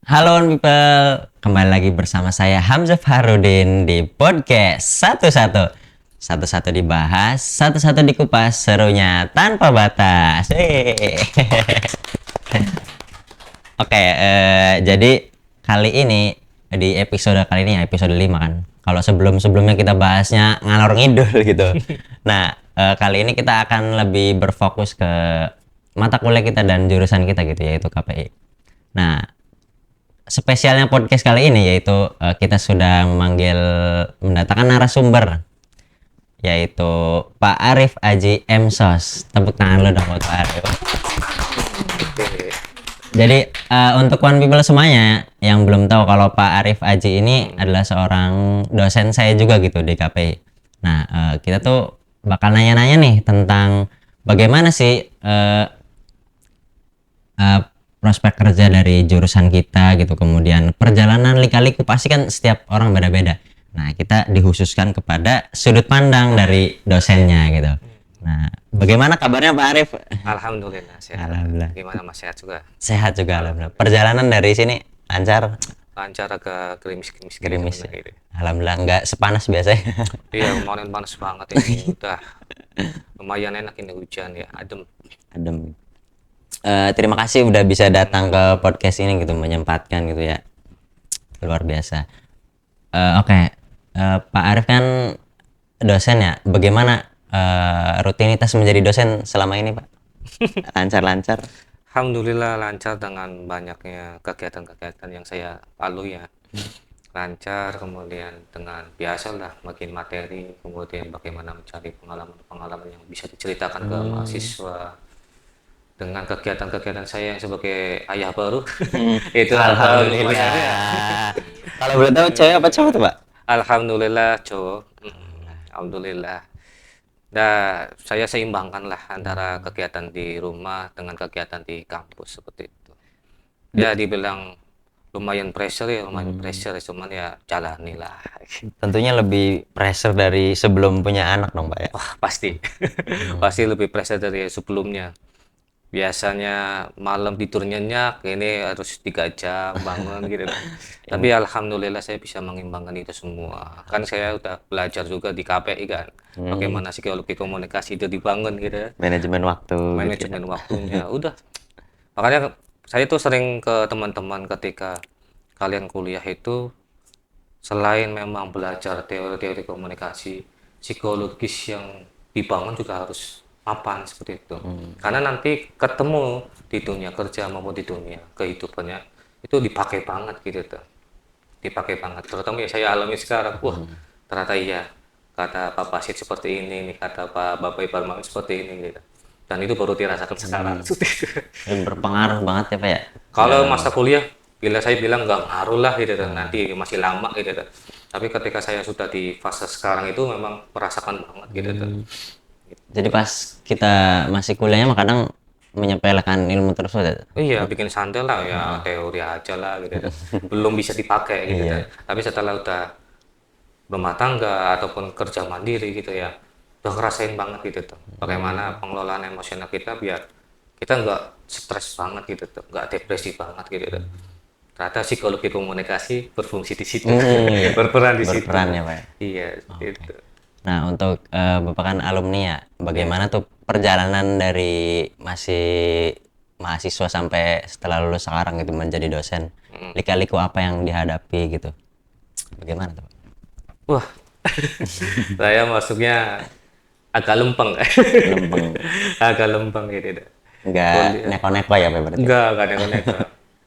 Halo people, kembali lagi bersama saya Hamzah Farudin di podcast satu-satu. Satu-satu dibahas, satu-satu dikupas, serunya tanpa batas. Oke, jadi kali ini di episode kali ini ya episode 5 kan. Kalau sebelum-sebelumnya kita bahasnya ngalor ngidul gitu. Nah, kali ini kita akan lebih berfokus ke mata kuliah kita dan jurusan kita gitu yaitu KPI. Nah, spesialnya podcast kali ini yaitu kita sudah mendatangkan narasumber yaitu Pak Arif Aji Emsos. Tepuk tangan lo dong buat Pak Arif. Jadi untuk one people semuanya yang belum tahu kalau Pak Arif Aji ini adalah seorang dosen saya juga gitu di KPI. Nah, kita tuh bakal nanya-nanya nih tentang bagaimana sih prospek kerja dari jurusan kita gitu, kemudian perjalanan lika-liku pasti kan setiap orang beda-beda. Nah, kita dikhususkan kepada sudut pandang dari dosennya gitu. Nah, bagaimana kabarnya Pak Arif? Alhamdulillah sehat. Alhamdulillah. Gimana Mas, sehat juga? Sehat juga alhamdulillah. Perjalanan dari sini lancar? Lancar, agak gerimis-gerimis Gerimis. gitu. Alhamdulillah nggak sepanas biasanya. Iya, kemarin panas banget ini. Udah lumayan enak ini hujan ya, adem. Adem. Terima kasih udah bisa datang ke podcast ini gitu, menyempatkan gitu ya. Luar biasa. Oke. Pak Arif kan dosen ya. Bagaimana rutinitas menjadi dosen selama ini, Pak? Lancar-lancar. Alhamdulillah lancar dengan banyaknya kegiatan-kegiatan yang saya lalui ya. Lancar, kemudian dengan biasalah makin materi, kemudian bagaimana mencari pengalaman-pengalaman yang bisa diceritakan ke mahasiswa. Dengan kegiatan-kegiatan saya yang sebagai ayah baru, itu Alhamdulillah. Kalau boleh tahu cewek apa cowok tuh, Pak? Alhamdulillah cowok. Alhamdulillah. Nah, saya seimbangkan lah antara kegiatan di rumah dengan kegiatan di kampus seperti itu. Ya dibilang lumayan pressure ya, lumayan pressure, cuman ya jalanilah. Tentunya lebih pressure dari sebelum punya anak dong, Pak ya. Wah, pasti. Pasti lebih pressure dari sebelumnya. Biasanya malam tidur nyenyak, ini harus 3 jam bangun gitu. Tapi alhamdulillah saya bisa mengimbangkan itu semua. Kan saya udah belajar juga di KPI kan. Bagaimana psikologi komunikasi itu dibangun gitu. Manajemen waktu gitu ya. Manajemen waktunya. Udah. Makanya saya tuh sering ke teman-teman ketika kalian kuliah itu selain memang belajar teori-teori komunikasi, psikologis yang dibangun juga harus mapan seperti itu. Karena nanti ketemu di dunia kerja maupun di dunia kehidupannya itu dipakai banget gitu tuh. Dipakai banget. Terutama ya saya alami sekarang. Wah, ternyata iya. Kata Pak Basit seperti ini nih, kata Pak Bapak Ibarmawan seperti ini gitu. Dan itu baru dirasakan sekarang. Dan berpengaruh banget ya, Pak ya. Kalau masa kuliah, bila saya bilang nggak ngaruh lah gitu kan, nanti masih lama gitu kan. Tapi ketika saya sudah di fase sekarang itu memang merasakan banget gitu kan. Jadi pas kita masih kuliahnya mah kadang menyepelekan ilmu tersebut ya. Iya, bikin santai lah ya, teori aja lah gitu kan. Belum bisa dipakai gitu kan. Tapi setelah udah rumah tangga ataupun kerja mandiri gitu ya, udah ngerasain banget gitu tuh. Bagaimana pengelolaan emosional kita biar kita nggak stres banget gitu tuh, nggak depresi banget gitu tuh. Ternyata psikologi komunikasi berfungsi di situ, berperan di situ. Berperan ya, Pak ya. Iya, itu. Nah, untuk Bapak kan alumni ya, bagaimana tuh perjalanan dari masih mahasiswa sampai setelah lulus sekarang gitu menjadi dosen? Lika-liku apa yang dihadapi gitu? Bagaimana tuh, Pak? Wah, saya masuknya agak lempeng, Lempeng. agak lempeng gitu. Enggak neko-neko ya, Pak berarti? Enggak neko-neko.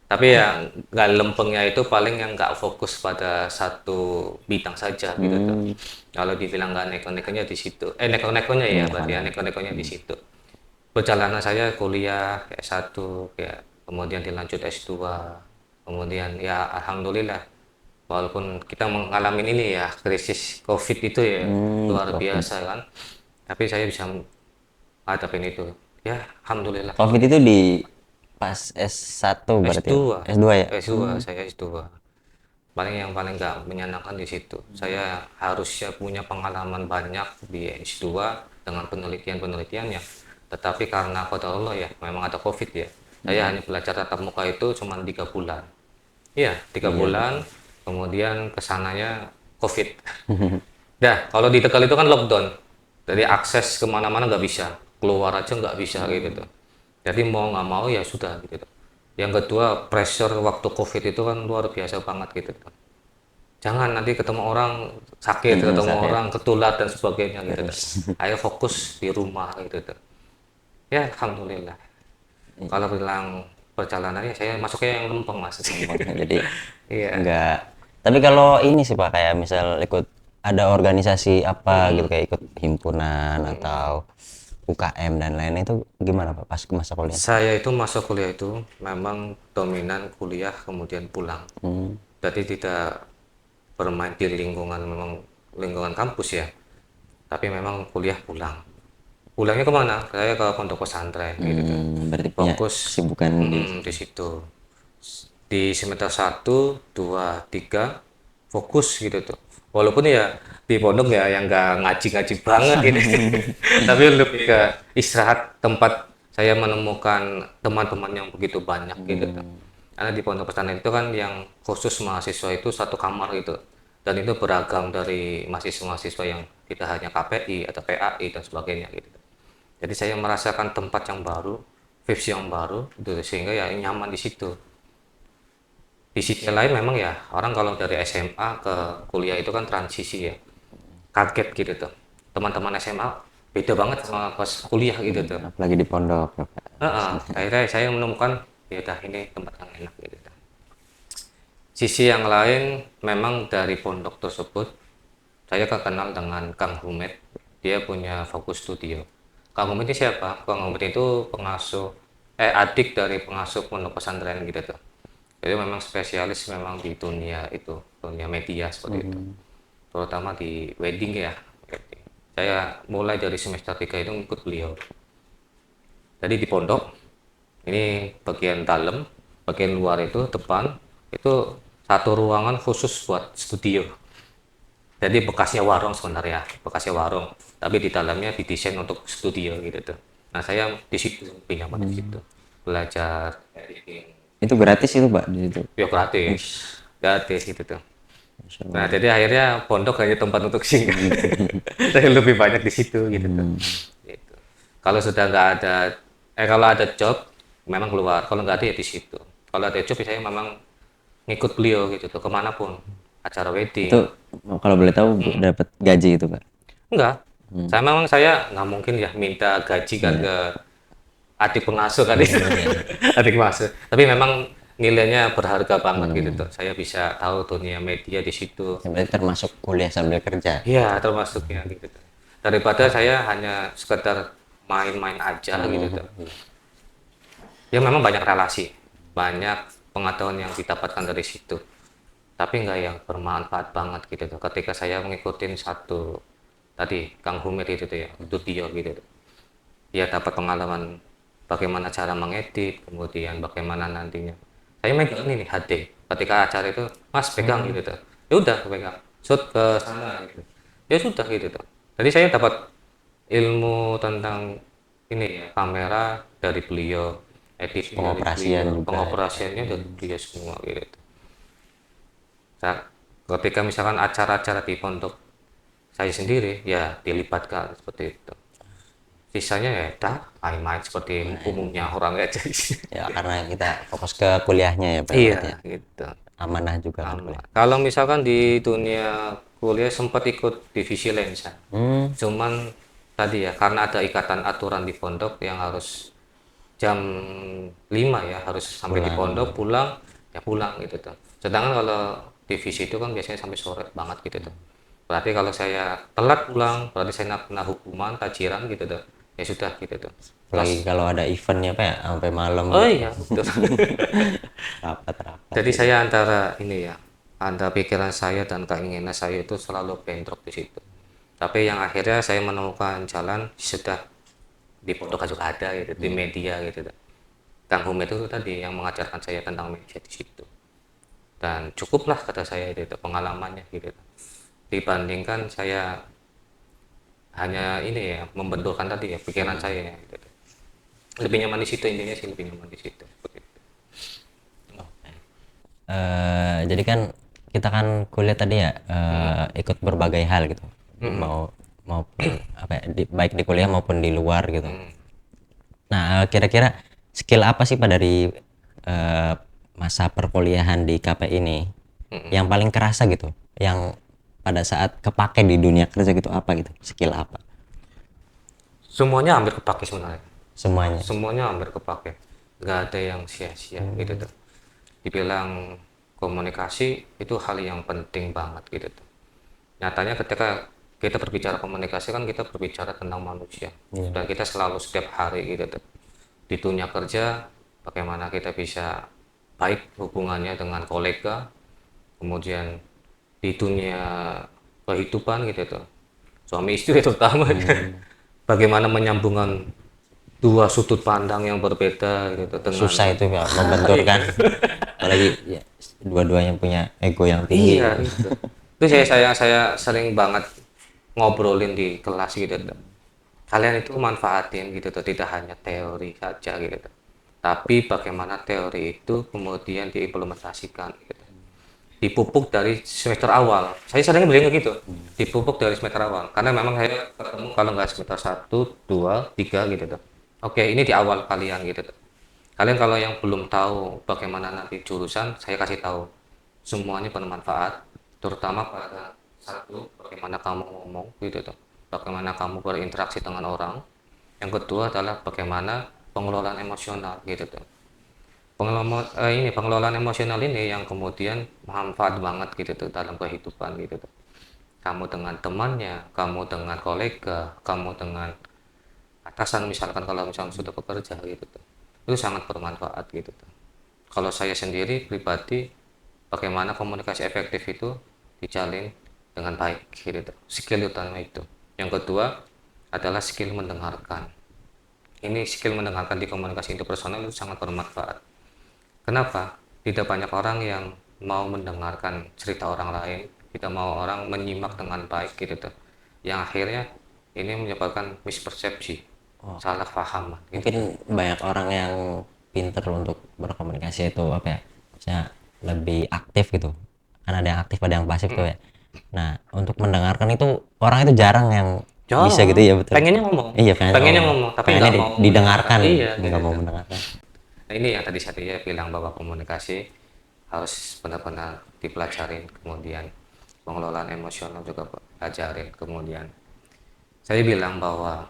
Tapi ya nggak lempengnya itu paling yang nggak fokus pada satu bidang saja gitu tuh. Kalau dibilang nggak neko-nekonya di situ. Neko-nekonya ya berarti ya neko-nekonya di situ. Perjalanan saya kuliah S1 kayak kemudian dilanjut S2. Kemudian ya alhamdulillah walaupun kita mengalami ini ya krisis COVID itu ya luar biasa kan. Tapi saya bisa menghadapi itu. Ya alhamdulillah. COVID itu di pas S1 berarti S2. ya? S2 ya? S2, saya S2. Paling nggak menyenangkan di situ. Saya harusnya punya pengalaman banyak di S2 dengan penelitian-penelitiannya. Tetapi karena qadar Allah ya, memang ada COVID ya. Saya hanya belajar tatap muka itu cuma 3 bulan. Iya, 3 bulan, kemudian kesananya COVID. Dah, kalau di Tegal itu kan lockdown, jadi akses kemana-mana nggak bisa, keluar aja nggak bisa gitu tuh. Jadi mau nggak mau ya sudah gitu tuh. Yang kedua, pressure waktu COVID itu kan luar biasa banget gitu tuh. Jangan nanti ketemu orang sakit, ketemu Sakit orang ketular dan sebagainya gitu tuh. terus. Ayo fokus di rumah gitu tuh. Ya, alhamdulillah. Kalau bilang perjalanannya saya masuknya yang lempeng mas. Jadi Iya. enggak. Tapi kalau ini sih Pak, kayak misal ikut ada organisasi apa gitu, kayak ikut himpunan atau UKM dan lain-lain, itu gimana Pak pas ke masa kuliah? Saya itu masuk kuliah itu memang dominan kuliah kemudian pulang. Jadi tidak bermain di lingkungan memang lingkungan kampus ya. Tapi memang kuliah pulang. Pulangnya kemana? Saya ke pondok pesantren gitu tuh. Berarti punya Fokus kesibukan di di situ. Di semester 1, 2, 3 fokus gitu tuh. Walaupun ya di pondok ya yang nggak ngaji-ngaji banget gitu. Tapi lebih ke istirahat, tempat saya menemukan teman-teman yang begitu banyak gitu tuh. Karena di pondok pesantren itu kan yang khusus mahasiswa itu satu kamar gitu. Dan itu beragam dari mahasiswa-mahasiswa yang tidak hanya KPI atau PAI dan sebagainya gitu. Jadi saya merasakan tempat yang baru, vibes yang baru, gitu, sehingga ya nyaman di situ. Di sisi lain memang ya orang kalau dari SMA ke kuliah itu kan transisi ya, kaget gitu tuh. Teman-teman SMA beda banget sama pas kuliah gitu tuh. apalagi di pondok ya, Pak. Akhirnya saya menemukan ya udah ini tempat yang enak gitu tuh. Sisi yang lain memang dari pondok tersebut saya kenal dengan Kang Humet. Dia punya fokus studio. Kang Humet ini siapa? Kang Humet itu adik dari pengasuh pondok pesantren gitu tuh. Jadi memang spesialis memang di dunia itu, dunia media seperti itu. Terutama di wedding ya. Saya mulai dari semester 3 itu ngikut beliau. Jadi di pondok, ini bagian dalam, bagian luar itu depan, itu satu ruangan khusus buat studio. Jadi bekasnya warung sebenarnya, bekasnya warung. Tapi di dalamnya didesain untuk studio gitu tuh. Nah saya di situ, lebih nyaman di situ. Belajar editing. Itu gratis itu Pak di situ. Ya gratis, gratis gitu tuh. Masya Nah Allah. jadi akhirnya pondok hanya tempat untuk singgah. Saya lebih banyak di situ gitu tuh. Gitu. Kalau sudah nggak ada, kalau ada job memang keluar. Kalau nggak ada ya di situ. Kalau ada job saya memang ngikut beliau gitu tuh kemanapun acara wedding. Itu kalau boleh tahu dapat gaji itu Pak. Enggak. Saya nggak mungkin ya minta gaji kan ke adik pengasuh kan itu. Adik pengasuh. Tapi memang nilainya berharga banget gitu tuh. Saya bisa tahu dunia media di situ. Ya, berarti termasuk kuliah sambil kerja. Iya, termasuknya gitu tuh. Daripada saya hanya sekedar main-main aja gitu tuh. Ya memang banyak relasi, banyak pengetahuan yang didapatkan dari situ. Tapi nggak yang bermanfaat banget gitu tuh. Ketika saya mengikuti satu tadi Kang Humir itu tuh ya, studio gitu tuh. Dia dapat pengalaman bagaimana cara mengedit, kemudian bagaimana nantinya. Saya megang ini nih HD. Ketika acara itu, Mas pegang gitu tuh. Ya udah pegang. Shoot ke sana gitu. Ya sudah gitu tuh. Jadi saya dapat ilmu tentang ini ya, kamera dari beliau, editing dari Pengoperasian beliau, juga. pengoperasiannya dari beliau semua gitu. Nah, ketika misalkan acara-acara di pondok saya sendiri, ya dilibatkan seperti itu. Sisanya ya dah main-main seperti umumnya orang aja. Ya karena kita fokus ke kuliahnya ya Pak. Iya, Berarti ya. gitu. Amanah juga kan Aman. kuliah. Kalau misalkan di dunia kuliah sempat ikut divisi lensa, cuman tadi ya karena ada ikatan aturan di pondok yang harus jam 5 ya harus sampai di pondok pulang ya pulang gitu tuh. Sedangkan kalau divisi itu kan biasanya sampai sore banget gitu tuh. Berarti kalau saya telat pulang berarti saya kena hukuman tajiran gitu tuh. Ya sudah gitu tuh. Apalagi kalau ada eventnya Pak ya, sampai malam. Oh iya, betul. Rapat-rapat. Jadi saya antara ini ya, antara pikiran saya dan keinginan saya itu selalu bentrok di situ. Tapi yang akhirnya saya menemukan jalan sudah di pondok juga ada gitu, di media gitu. Kang Hum itu tadi yang mengajarkan saya tentang media di situ. Dan cukuplah kata saya itu pengalamannya gitu. Dibandingkan saya hanya ini ya membenturkan tadi ya pikiran saya gitu. Lebih nyaman di situ intinya sih lebih nyaman di situ. Seperti itu. jadi kan kita kan kuliah tadi ya, ikut berbagai hal gitu, mau maupun apa ya, baik di kuliah maupun di luar gitu. Nah, kira-kira skill apa sih Pak dari eh, masa perkuliahan di KP ini yang paling kerasa gitu, yang pada saat kepake di dunia kerja gitu, apa gitu, skill apa? Semuanya hampir kepake sebenarnya. Semuanya. Semuanya hampir kepake. Nggak ada yang sia-sia gitu tuh. Dibilang komunikasi itu hal yang penting banget gitu tuh. Nyatanya ketika kita berbicara komunikasi kan kita berbicara tentang manusia. Dan kita selalu setiap hari gitu tuh. Di dunia kerja bagaimana kita bisa baik hubungannya dengan kolega, kemudian di dunia kehidupan gitu tuh. Suami istri terutama bagaimana menyambungkan dua sudut pandang yang berbeda gitu dengan Susah itu ya membenturkan, apalagi ya, dua-duanya punya ego yang tinggi. iya gitu. Itu saya sering banget ngobrolin di kelas gitu tuh. Kalian itu manfaatin gitu tuh, tidak hanya teori saja gitu tuh. Tapi bagaimana teori itu kemudian diimplementasikan gitu. Dipupuk dari semester awal. Saya sering bilang gitu. Dipupuk dari semester awal. Karena memang saya ketemu kalau nggak semester 1, 2, 3 gitu tuh. Oke, ini di awal kalian gitu tuh. Kalian kalau yang belum tahu bagaimana nanti jurusan, saya kasih tahu. Semuanya bermanfaat, terutama pada satu, bagaimana kamu ngomong gitu tuh. Bagaimana kamu berinteraksi dengan orang. Yang kedua adalah bagaimana pengelolaan emosional gitu tuh. Pengelolaan emosional ini yang kemudian manfaat banget gitu tuh dalam kehidupan gitu tuh. Kamu dengan temannya, kamu dengan kolega, kamu dengan atasan misalkan kalau misalnya sudah bekerja gitu tuh. Itu sangat bermanfaat gitu tuh. Kalau saya sendiri pribadi, bagaimana komunikasi efektif itu dijalin dengan baik gitu tuh. Skill utama itu. Yang kedua adalah skill mendengarkan. Ini skill mendengarkan di komunikasi interpersonal itu sangat bermanfaat. Kenapa? Tidak banyak orang yang mau mendengarkan cerita orang lain, tidak mau orang menyimak dengan baik gitu tuh. Yang akhirnya ini menyebabkan mispersepsi, salah paham gitu. Mungkin banyak orang yang pinter untuk berkomunikasi itu apa ya, misalnya lebih aktif gitu, kan ada yang aktif ada yang pasif tuh ya. Nah, untuk mendengarkan itu orang itu jarang yang bisa gitu ya. Betul, Pengennya ngomong, iya pengennya ngomong, tapi nggak mau didengarkan, iya, nggak mau gitu. mendengarkan. Nah, ini yang tadi saya bilang bahwa komunikasi harus benar-benar dipelajarin, kemudian pengelolaan emosional juga pelajarin, kemudian saya bilang bahwa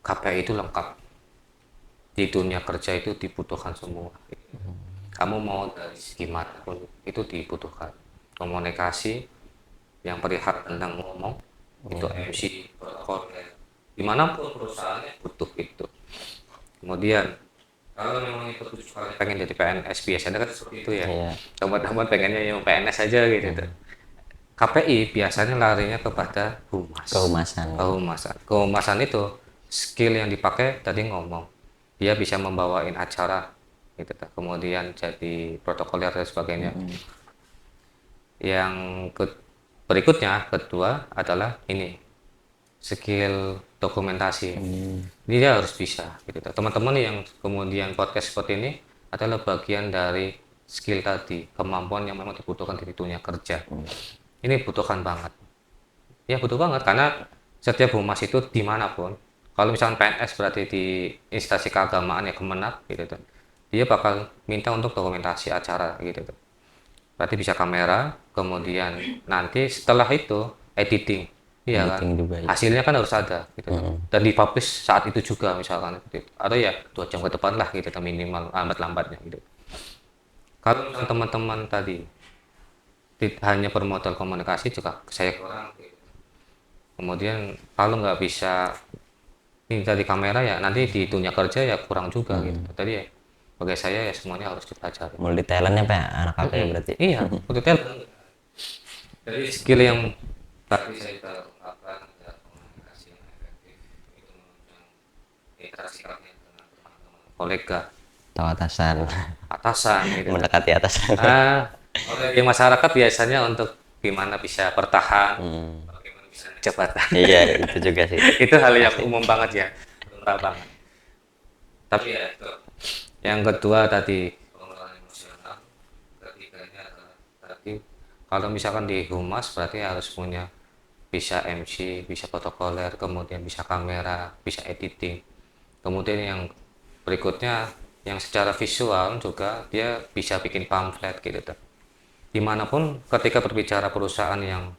KPI itu lengkap di dunia kerja, itu dibutuhkan semua. Kamu mau dari segi manapun itu dibutuhkan. Komunikasi yang perihal tentang ngomong itu MC, protokol, dimanapun perusahaannya butuh itu. Kemudian kalau memang itu tujuh kali pengen jadi PNS, biasanya kan seperti itu ya. Iya. Teman-teman pengennya yang PNS aja gitu tuh. KPI biasanya larinya kepada humas. Kehumasan. Kehumasan itu skill yang dipakai tadi ngomong. Dia bisa membawain acara gitu tuh. Kemudian jadi protokoler dan sebagainya. Yang berikutnya kedua adalah ini skill dokumentasi. Dia harus bisa gitu. Teman-teman yang kemudian podcast seperti ini adalah bagian dari skill tadi, kemampuan yang memang dibutuhkan di dunia kerja. Ini butuhkan banget. Ya butuh banget karena setiap humas itu dimanapun. Kalau misalnya PNS berarti di instansi keagamaan ya Kemenak gitu tuh. Dia bakal minta untuk dokumentasi acara gitu tuh. Berarti bisa kamera, kemudian nanti setelah itu editing. Iya kan, Editing juga, ya. hasilnya kan harus ada gitu dan dipublish saat itu juga misalkan gitu. Atau ya 2 jam ke depan lah gitu minimal lambat-lambatnya gitu. Kalau misalnya teman-teman tadi hanya bermodal komunikasi juga saya kurang gitu. Kemudian kalau nggak bisa ini tadi kamera ya nanti di dunia kerja ya kurang juga gitu. Tadi ya bagi saya ya semuanya harus dipelajari. Multi talentnya Pak ya, anak KP berarti. Iya, betul. Jadi skill yang tadi saya ungkapkan adalah komunikasi yang efektif, itu menunjang interaksi kalian dengan teman-teman, kolega, Tahu atasan. atasan, gitu. Mendekati atasan. Kalau di masyarakat biasanya untuk gimana bisa bertahan, bagaimana bisa jabatan. Iya, itu juga sih. Itu hal yang umum banget ya, lumrah banget. Tapi ya itu. Yang kedua tadi pengelolaan emosional, ketiganya adalah berarti kalau misalkan di humas berarti harus punya bisa MC, bisa protokoler, kemudian bisa kamera, bisa editing. Kemudian yang berikutnya yang secara visual juga dia bisa bikin pamflet gitu tuh. Dimanapun ketika berbicara perusahaan yang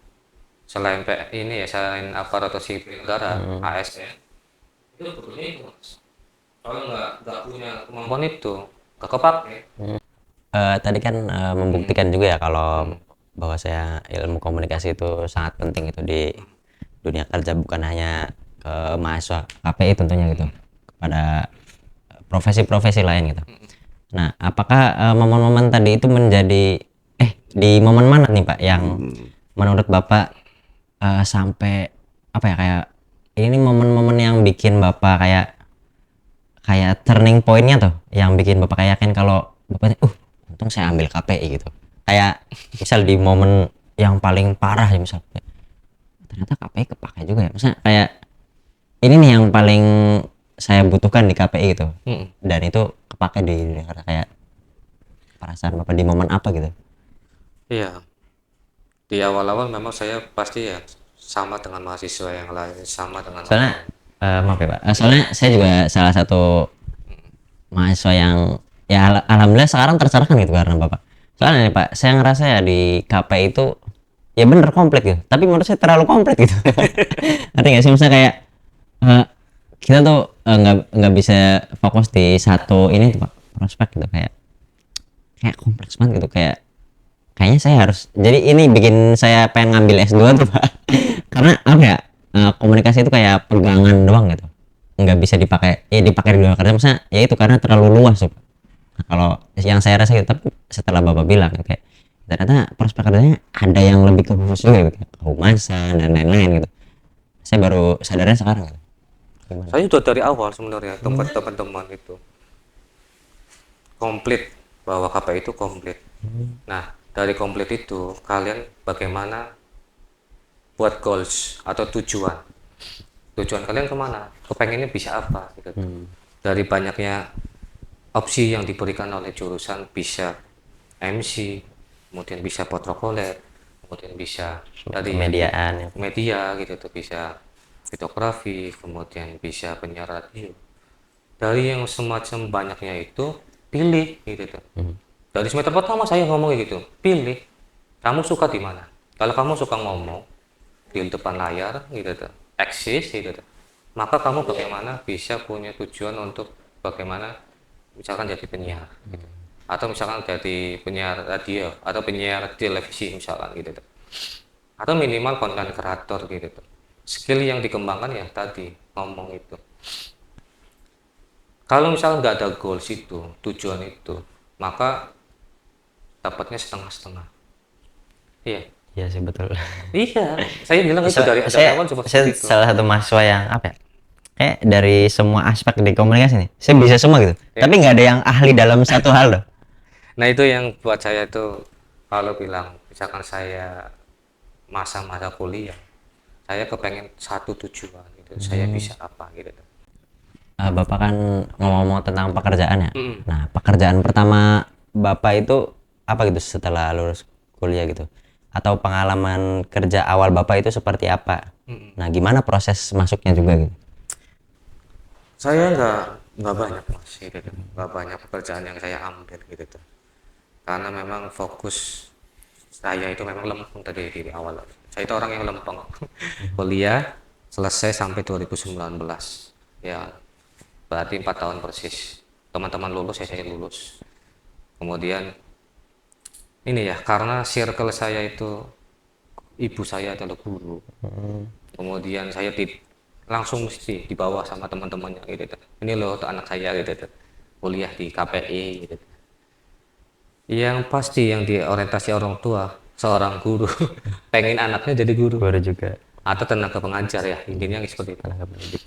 selain ini ya selain aparatur sipil negara ASN itu butuhnya itu Mas. Kalau nggak punya kemampuan itu nggak kepake. Tadi kan membuktikan juga ya kalau bahwa saya ilmu komunikasi itu sangat penting itu di dunia kerja, bukan hanya ke mahasiswa KPI tentunya gitu, kepada profesi-profesi lain gitu. Nah, apakah momen-momen tadi itu menjadi di momen mana nih Pak yang menurut Bapak sampai apa ya, kayak ini momen-momen yang bikin Bapak kayak turning pointnya tuh, yang bikin Bapak kayak yakin kalau Bapak untung saya ambil KPI gitu. Kayak misal di momen yang paling parah ya, misal ternyata KPI kepake juga ya, misalnya kayak ini nih yang paling saya butuhkan di KPI gitu, dan itu kepake di Jakarta. Kayak perasaan Bapak di momen apa gitu? Iya, di awal-awal memang saya pasti ya sama dengan mahasiswa yang lain, sama dengan Soalnya maaf ya Pak, soalnya saya juga salah satu mahasiswa yang ya alhamdulillah sekarang tercerahkan gitu karena Bapak. Soalnya nih Pak, saya ngerasa ya di KPI itu ya bener komplit gitu, tapi menurut saya terlalu komplit gitu. Ngerti nggak sih, misalnya kayak eh, kita tuh nggak bisa fokus di satu ini tuh Pak, prospek gitu, kayak kompleks banget gitu, kayaknya saya harus, jadi ini bikin saya pengen ngambil S2 tuh Pak. Karena apa ya, komunikasi itu kayak pegangan doang gitu, nggak bisa dipakai di dunia kerja, maksudnya ya itu karena terlalu luas tuh Pak. Nah, kalau yang saya rasa gitu, tapi setelah Bapak bilang kayak ternyata prospek kerjanya ada yang lebih ke khusus juga gitu, kayak kehumasan dan lain-lain gitu, saya baru sadarnya sekarang gitu. Gimana? saya sudah dari awal sebenarnya tempat teman-teman itu komplit, bahwa KPI itu komplit. Nah, dari komplit itu kalian bagaimana buat goals atau tujuan. Tujuan kalian kemana? Kepengennya bisa apa? Gitu. Dari banyaknya opsi yang diberikan oleh jurusan, bisa MC, kemudian bisa protokoler, kemudian bisa dari Kemediaan ya. media gitu tuh, bisa videografi, kemudian bisa penyiar radio. Dari yang semacam banyaknya itu pilih gitu tuh. Dari semester pertama saya ngomong gitu, pilih kamu suka di mana. Kalau kamu suka ngomong di depan layar gitu tuh, eksis gitu tuh, maka kamu bagaimana bisa punya tujuan untuk bagaimana misalkan jadi penyiar gitu. Atau misalkan jadi penyiar radio atau penyiar televisi misalkan gitu tuh. Atau minimal konten kreator gitu tuh. Skill yang dikembangkan ya tadi ngomong itu. Kalau misalnya nggak ada goals itu, tujuan itu, maka dapatnya setengah-setengah. Iya. Iya sih betul. Iya, saya bilang itu dari saya, awal seperti saya itu. salah satu mahasiswa yang apa ya, kayak dari semua aspek di komunikasi nih saya bisa semua gitu, tapi nggak ada yang ahli dalam satu hal loh. Nah, itu yang buat saya itu kalau bilang misalkan saya masa-masa kuliah, saya kepengen satu tujuan gitu, saya bisa apa gitu. Bapak kan ngomong-ngomong tentang pekerjaan ya. Mm-mm. Nah, pekerjaan pertama Bapak itu apa gitu setelah lulus kuliah gitu? Atau pengalaman kerja awal Bapak itu seperti apa? Nah, gimana proses masuknya juga gitu? Saya nggak banyak mas, gitu tuh. Nggak banyak pekerjaan yang saya ambil gitu tuh. Karena memang fokus saya itu memang lempeng tadi di awal. Saya itu orang yang lempeng. Kuliah selesai sampai 2019. Ya, berarti 4 tahun persis. Teman-teman lulus, saya lulus. Kemudian ini ya, karena circle saya itu ibu saya adalah guru. Kemudian saya langsung mesti dibawa sama teman-temannya gitu. Ini loh untuk anak saya gitu. Kuliah di KPI gitu. Yang pasti yang diorientasi orang tua, seorang guru pengen anaknya jadi guru Baru juga atau tenaga pengajar ya, intinya seperti itu. tenaga pendidik.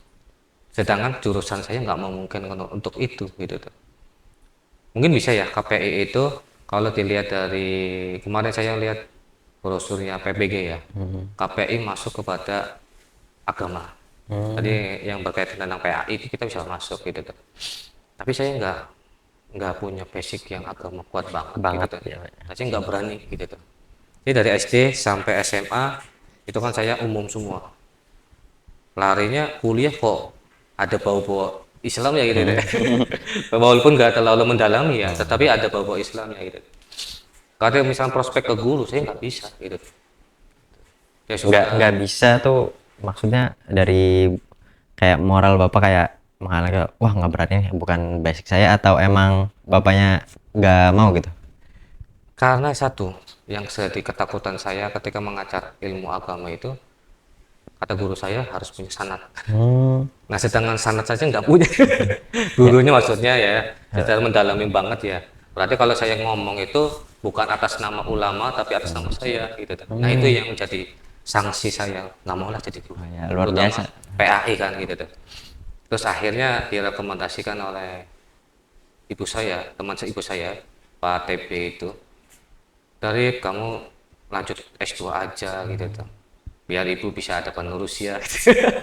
Sedangkan jurusan saya nggak memungkinkan untuk itu gitu tuh. Mungkin bisa ya KPI itu kalau dilihat dari kemarin saya lihat brosurnya PBG ya, KPI masuk kepada agama. Tadi yang berkaitan tentang PAI itu kita bisa masuk gitu tuh. Tapi saya nggak punya basic yang agama kuat banget, Banget gitu tuh. ya, Pak. Saya nggak berani gitu tuh. Jadi dari SD sampai SMA itu kan saya umum semua. Larinya kuliah kok ada bau-bau Islam ya gitu deh. Walaupun nggak terlalu mendalami ya, tetapi ada bau-bau Islamnya gitu. Kalau misalnya prospek ke guru saya nggak bisa gitu. Ya nggak sudah. bisa tuh, maksudnya dari kayak moral bapak kayak menghalang, wah nggak berani nih, bukan basic saya, atau emang bapaknya nggak mau gitu? Karena satu yang jadi ketakutan saya ketika mengajar ilmu agama itu, kata guru saya harus punya sanad. Hmm. Nah, sedangkan sanad saja nggak punya. Gurunya maksudnya ya, secara mendalami banget ya. Berarti kalau saya ngomong itu bukan atas nama ulama, tapi atas nama saya gitu. Nah, itu yang menjadi sanksi saya. Nggak mau lah jadi guru. Oh ya, luar Terutama biasa. PAI kan gitu. Terus akhirnya direkomendasikan oleh ibu saya, teman ibu saya, Pak TB itu, dari kamu lanjut S2 aja gitu tuh. Biar ibu bisa ada penerus ya.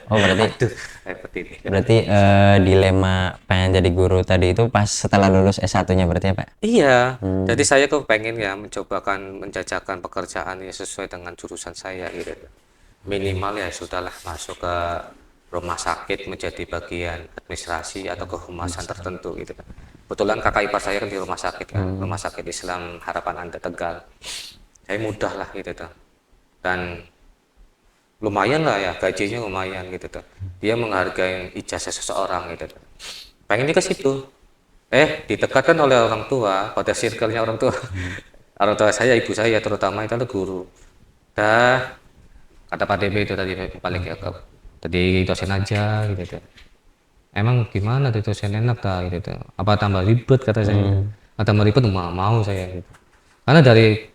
Oh berarti Aduh, repot ini. berarti dilema pengen jadi guru tadi itu pas setelah lulus S1-nya berarti ya Pak? Iya, jadi saya kok pengen ya mencobakan menjajakan pekerjaan yang sesuai dengan jurusan saya gitu. Minimal ya sudahlah masuk ke rumah sakit menjadi bagian administrasi atau kehumasan tertentu gitu kan. Kebetulan kakak ipar saya kan di rumah sakit kan, Rumah Sakit Islam Harapan Anda Tegal. Saya mudah lah gitu tuh. Dan lumayan lah ya, gajinya lumayan gitu tuh. Dia menghargai ijazah seseorang gitu tuh. Pengennya ke situ. Ditekatkan oleh orang tua, pada circle-nya orang tua. Orang tua saya, ibu saya terutama itu adalah guru. Dah, kata Pak DB itu tadi balik ya ke tadi dosen aja gitu tuh. Emang gimana tuh dosen enak tak gitu tuh. Apa tambah ribet kata saya. Kata tambah ribet mau saya gitu. Karena dari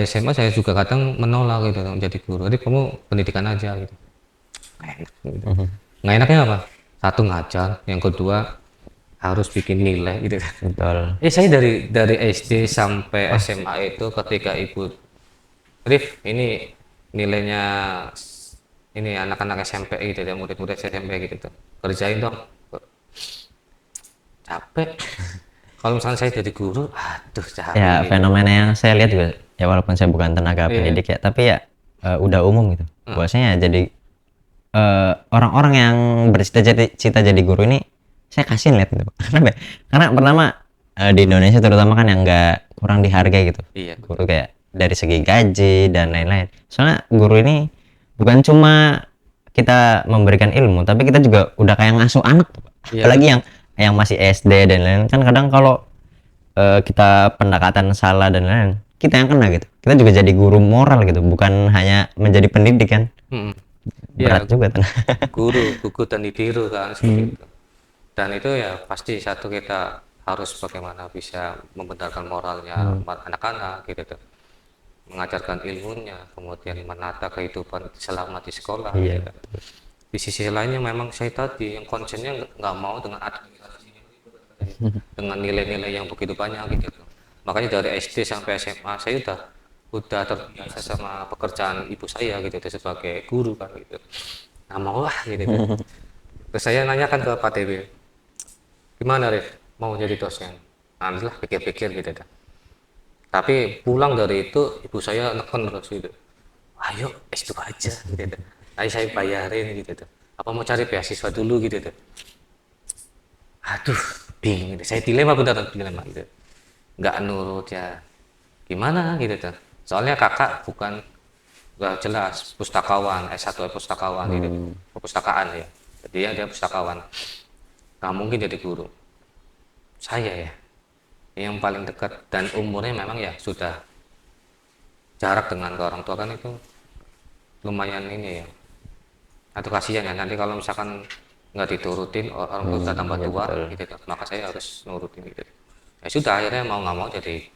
SMA saya juga kadang menolak gitu menjadi guru. Jadi kamu pendidikan aja gitu. Nggak enak gitu. Nggak enaknya apa? Satu ngajar, yang kedua harus bikin nilai gitu kan. Betul. Saya dari SD sampai SMA itu ketika ibu Rif ini nilainya ini anak-anak SMP gitu ya murid-murid SMP gitu tuh kerjain dong, capek. Kalau misalnya saya jadi guru aduh capek Ya gitu. fenomena yang saya lihat juga, ya walaupun saya bukan tenaga Iya. pendidik ya, tapi ya udah umum gitu. Bahwasanya jadi orang-orang yang bercita-cita jadi guru ini saya kasih lihat gitu. Karena karena pertama di Indonesia terutama kan yang nggak kurang dihargai gitu. Iya. Guru kayak dari segi gaji dan lain-lain. Soalnya guru ini bukan cuma kita memberikan ilmu, tapi kita juga udah kayak ngasuh anak tuh, Pak. Iya. Apalagi yang masih SD dan lain-lain, kan kadang kalau kita pendekatan salah dan lain-lain, kita yang kena gitu. Kita juga jadi guru moral gitu, bukan hanya menjadi pendidik kan. Mm-mm. Berat Ya, juga tuh. guru gugu dan ditiru kan seperti itu. Dan itu ya pasti satu kita harus bagaimana bisa membenarkan moralnya anak-anak gitu tuh. Mengajarkan ilmunya, kemudian menata kehidupan selama di sekolah Iya. gitu. Di sisi lainnya memang saya tadi yang konsennya nggak mau dengan administrasi dengan nilai-nilai yang begitu banyak gitu. Makanya dari SD sampai SMA saya udah terbiasa sama pekerjaan ibu saya gitu tuh, sebagai guru kan gitu. Nah mau lah gitu tuh. Terus saya nanyakan ke Pak TB, gimana Rif mau jadi dosen? Alhamdulillah pikir-pikir gitu tuh. Tapi pulang dari itu ibu saya neken terus gitu, ayo S2 aja gitu tuh. Ayo saya bayarin gitu tuh. Apa mau cari beasiswa dulu gitu tuh. Aduh, bingung gitu. Saya dilema beneran dilema gitu. Nggak nurut ya. Gimana gitu tuh. Soalnya kakak bukan nggak jelas pustakawan, S1 pustakawan gitu. Perpustakaan ya. Jadi dia pustakawan. Nggak mungkin jadi guru. Saya ya yang paling dekat dan umurnya memang ya sudah jarak dengan ke orang tua kan itu lumayan ini ya. Atau kasihan ya nanti kalau misalkan nggak diturutin orang tua udah tambah tua gitu tuh. Maka saya harus nurutin gitu. Ya sudah akhirnya mau nggak mau jadi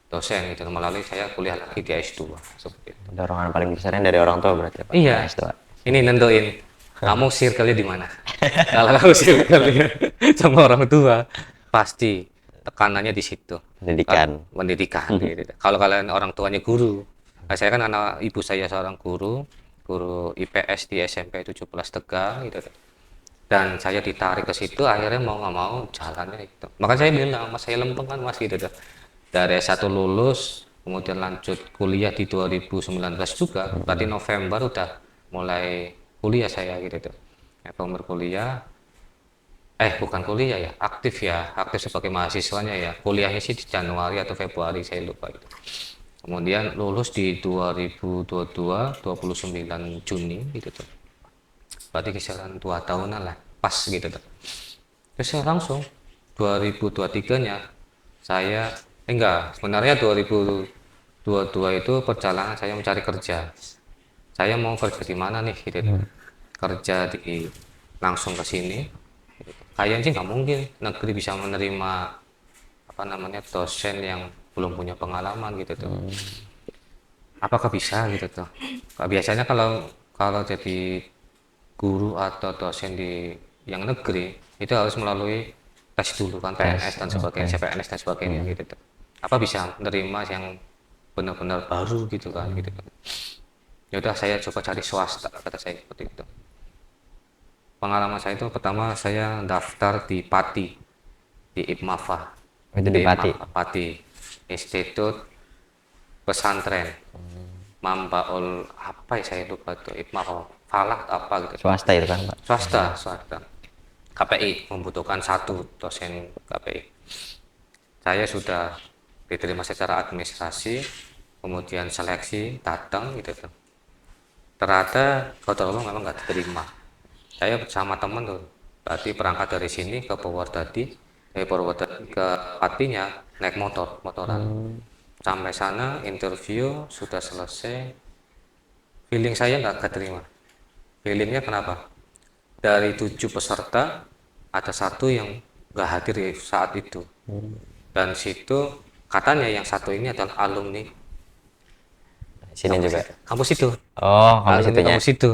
dosen gitu melalui saya kuliah lagi di S2 seperti itu. Dorongan paling besarnya dari orang tua berarti ya, Pak? Iya, Nah, S2. ini nentuin kamu circle-nya di mana. Kalau kamu circle-nya sama orang tua pasti tekanannya di situ. Pendidikan. Pendidikan gitu. Kalau kalian orang tuanya guru, nah, saya kan anak ibu saya seorang guru IPS di SMP 17 Tegal gitu. Dan saya ditarik ke situ akhirnya mau nggak mau jalannya itu. Makanya saya bilang mas saya lempeng kan mas gitu tuh. Dari S1 lulus kemudian lanjut kuliah di 2019 juga, berarti November udah mulai kuliah saya gitu tuh. November kuliah, bukan kuliah ya, aktif sebagai mahasiswanya ya. Kuliahnya sih di Januari atau Februari saya lupa itu. Kemudian lulus di 2022, 29 Juni gitu tuh. Berarti kisaran 2 tahunan lah, pas gitu tuh. Terus saya langsung 2023-nya saya sebenarnya 2022 itu perjalanan saya mencari kerja. Saya mau kerja di mana nih gitu tuh. Kerja di langsung ke sini. Kayaknya sih nggak mungkin negeri bisa menerima apa namanya dosen yang belum punya pengalaman gitu tuh. Apakah bisa gitu tuh? Biasanya kalau kalau jadi guru atau dosen di yang negeri itu harus melalui tes dulu kan, PNS dan sebagainya, CPNS dan sebagainya gitu tuh. Apa bisa menerima yang benar-benar baru gitu kan gitu kan. Ya udah saya coba cari swasta, kata saya seperti itu. Pengalaman saya itu pertama saya daftar di Pati, di IPMAFA. Itu di Pati. Pati, Institut Pesantren Mambaul apa ya saya lupa tuh, IPMAFA Falak apa gitu. Swasta itu kan, Pak? Swasta. KPI membutuhkan 1 dosen KPI. Saya sudah diterima secara administrasi, kemudian seleksi, datang gitu tuh. Ternyata kalau memang nggak diterima. Saya bersama teman tuh, berarti berangkat dari sini ke Purwodadi, dari Purwodadi ke Patinya naik motoran. Sampai sana interview sudah selesai, feeling saya nggak keterima. Feelingnya kenapa? Dari 7 peserta ada 1 yang nggak hadir di saat itu. Dan situ katanya yang 1 ini adalah alumni Sini juga. kampus itu. Oh, kamu Alumni situnya. kampus itu.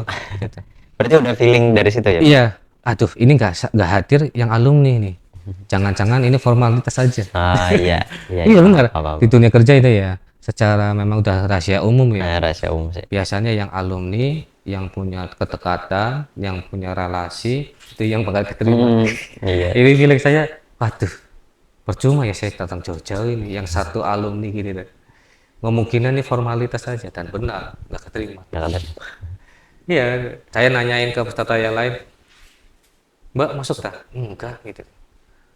Berarti udah feeling dari situ ya? Iya. Aduh, ini nggak hadir yang alumni nih. Jangan-jangan ini formalitas saja. Ah, iya. Iya benar. Apa-apa. Di dunia kerja itu ya, secara memang udah rahasia umum ya. Rahasia umum sih. Biasanya yang alumni, yang punya kedekatan, yang punya relasi, itu yang bakal diterima. Iya. Ini feeling saya, waduh, percuma ya saya datang jauh-jauh ini, yang 1 alumni gini deh. Kemungkinan ini formalitas saja, dan benar, nggak keterima. Ya, kan? Iya, saya nanyain ke peserta yang lain, Mbak masuk tak? Enggak gitu.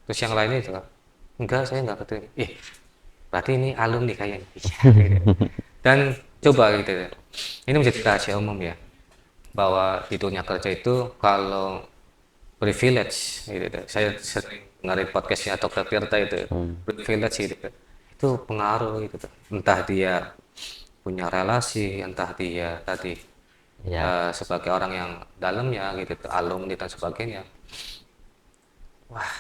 Terus yang lainnya juga, enggak saya nggak keterima. Berarti ini alumni kayaknya. Iya, gitu. Dan coba gitu ya. Ini menjadi rahasia umum ya, bahwa di dunia kerja itu kalau privilege gitu, saya sering dengerin podcastnya Dr. Tirta itu, privilege gitu, itu pengaruh gitu, entah dia punya relasi, entah dia tadi Iya. sebagai orang yang dalamnya gitu, alumni dan sebagainya. Wah,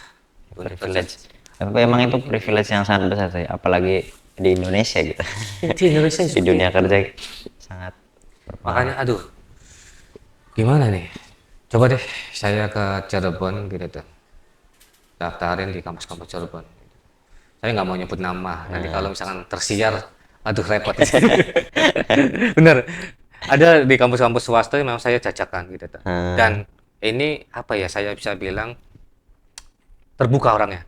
Privilege. Tapi emang itu privilege yang sangat besar sih, apalagi di Indonesia gitu. di Indonesia Di dunia kerja sangat berpengaruh. makanya aduh, gimana nih? Coba deh saya ke Cirebon gitu tuh, daftarin di kampus-kampus Cirebon. Saya nggak mau nyebut nama, nanti kalau misalkan tersiar, aduh repot. Bener, ada di kampus-kampus swasta yang memang saya jajakan gitu tuh. Dan ini apa ya, saya bisa bilang terbuka orangnya.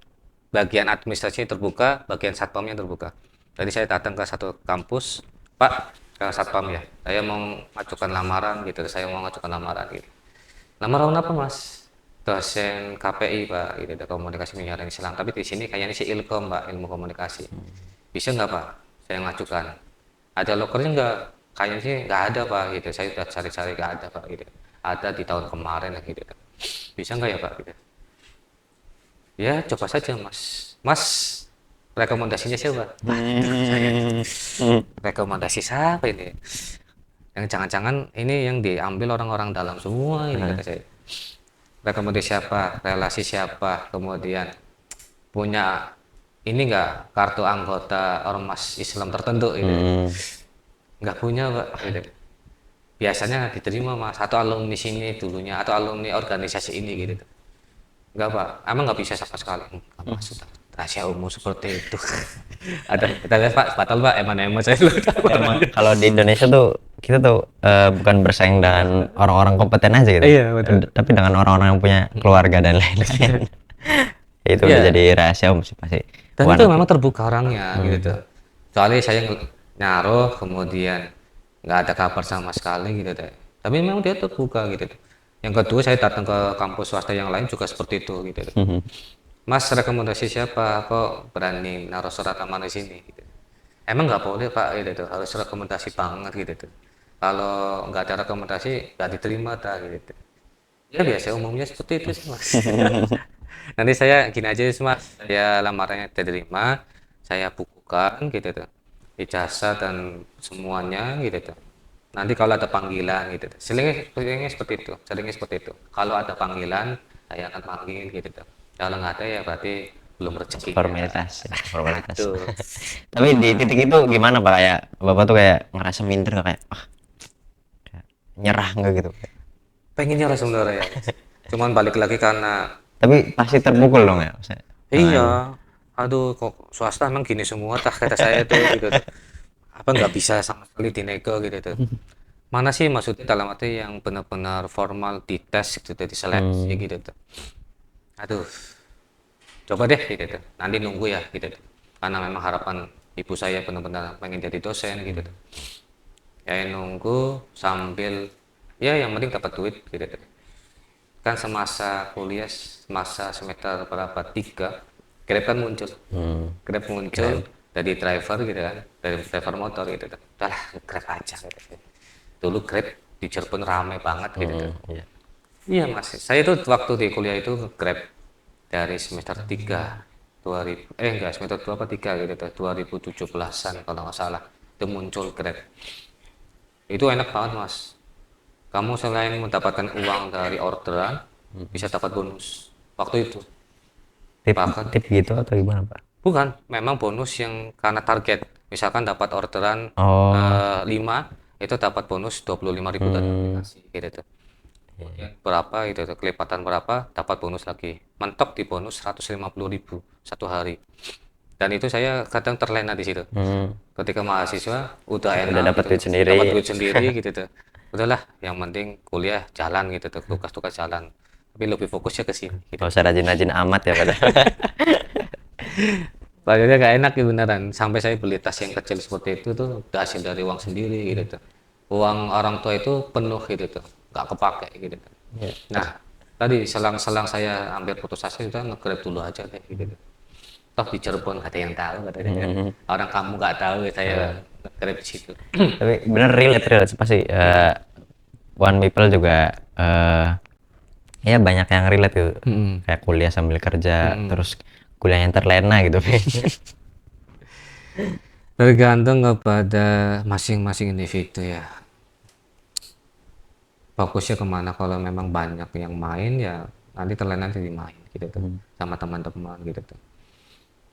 Bagian administrasi terbuka, bagian satpamnya terbuka. Jadi saya datang ke satu kampus, Pak, ke satpam ya, saya mau ngajukan lamaran gitu, gitu. Lamaran apa Mas? Dosen KPI Pak, gitu, komunikasi penyiaran Islam. Tapi di sini kayaknya sih Ilkom Pak, ilmu komunikasi. Bisa nggak Pak? Saya ngajukan. Ada lokernya nggak? Kayaknya sih nggak ada Pak, gitu. Saya udah cari-cari nggak ada Pak, gitu. Ada di tahun kemarin gitu. Bisa nggak ya Pak? Gitu. Ya coba saja Mas. Mas, rekomendasinya siapa? Rekomendasi siapa ini? Yang jangan-jangan ini yang diambil orang-orang dalam semua ini kata saya. Rekomendasi siapa? Relasi siapa? Kemudian punya ini enggak kartu anggota ormas Islam tertentu ini? Enggak punya Pak. Gitu. Biasanya diterima Mas, atau alumni sini dulunya, atau alumni organisasi ini gitu. Enggak Pak, emang nggak bisa sama sekali. Mas, sudah rahasia umum seperti itu. Ada kita lihat Pak, batal Pak, emang saya Kalau di Indonesia tuh kita tuh bukan bersaing dengan orang-orang kompeten aja gitu. Iya, betul. Tapi dengan orang-orang yang punya keluarga dan lain-lain. Itu udah jadi rahasia umum sih pasti. Dan itu memang terbuka orangnya gitu. Soalnya saya nyaruh, kemudian nggak ada kabar sama sekali gitu deh. Tapi memang dia terbuka gitu deh. Yang kedua saya datang ke kampus swasta yang lain juga seperti itu gitu deh. Mas, rekomendasi siapa? Kok berani naruh surat aman di sini? Gitu. Emang nggak boleh Pak, gitu tuh. Harus rekomendasi banget gitu tuh. Kalau nggak ada rekomendasi nggak diterima dah gitu. Ya biasa umumnya seperti itu sih Mas. Nanti saya gini aja sih Mas, saya lamarannya diterima, saya bukukan gitu tuh, ijazah dan semuanya gitu tuh. Nanti kalau ada panggilan gitu tuh, seringnya seperti itu, seringnya seperti itu. Kalau ada panggilan, saya akan panggil gitu tuh. Kalau nggak ada ya berarti belum rezekinya. Formalitas ya, formalitas. Tuh, Tapi di titik itu gimana Pak, kayak Bapak tuh kayak ngerasa minder nggak, kayak kayak nyerah nggak gitu? pengennya lah sebenarnya ya Mas. Cuman balik lagi karena Tapi pasti terpukul dong ya, maksudnya. iya, aduh kok swasta emang gini semua tah kata saya tuh gitu tuh. Apa nggak bisa sama sekali dinego gitu tuh. Mana sih maksudnya dalam arti yang benar-benar formal dites gitu tuh, diseleksi gitu tuh. Aduh, coba deh gitu tuh. Nanti nunggu ya gitu tuh. Karena memang harapan ibu saya benar-benar pengen jadi dosen gitu tuh. Ya nunggu sambil ya yang penting dapat duit gitu tuh. Kan semasa kuliah, masa semester berapa, 3 Grab kan muncul. Grab muncul dari driver gitu kan, dari driver motor gitu tuh. Udah lah, Grab aja gitu. Dulu Grab di Cirebon rame banget gitu tuh. Iya. Iya Mas, saya tuh waktu di kuliah itu Grab dari semester 3 2000 enggak semester 2 apa 3 gitu tuh, 2017-an kalau nggak salah itu muncul Grab. Itu enak banget Mas. Kamu selain mendapatkan uang dari orderan, bisa dapat bonus waktu itu. Tip Bahkan tip gitu atau gimana Pak? bukan, memang bonus yang karena target. Misalkan dapat orderan Oh, 5, itu dapat bonus 25.000 dari aplikasi gitu tuh. Kemudian berapa itu tuh, kelipatan berapa, dapat bonus lagi. Mentok di bonus 150.000 satu hari. Dan itu saya kadang terlena di situ. Ketika mahasiswa udah udah enak dapat gitu, duit sendiri. dapat duit sendiri gitu tuh. Udahlah, yang penting kuliah jalan gitu tuh, tugas-tugas jalan. Tapi lebih fokusnya ke sini gitu. Gak usah rajin-rajin amat ya pada. Rasanya nggak enak ya beneran. Sampai saya beli tas yang kecil seperti itu tuh udah hasil dari uang sendiri gitu tuh. Uang orang tua itu penuh gitu tuh, nggak kepake gitu tuh. Nah, tadi selang-selang saya ambil putus asa sudah nge-Grab dulu aja deh gitu tuh. Toh di Cirebon nggak ada yang tahu katanya kan. Orang kamu nggak tahu ya saya nge-Grab di situ. Tapi bener relate pasti, one people juga, ya banyak yang relate gitu. Kayak kuliah sambil kerja, terus kuliah yang terlena gitu. Tergantung kepada masing-masing individu ya. Fokusnya kemana, kalau memang banyak yang main ya nanti terlena jadi main gitu tuh sama teman-teman gitu tuh.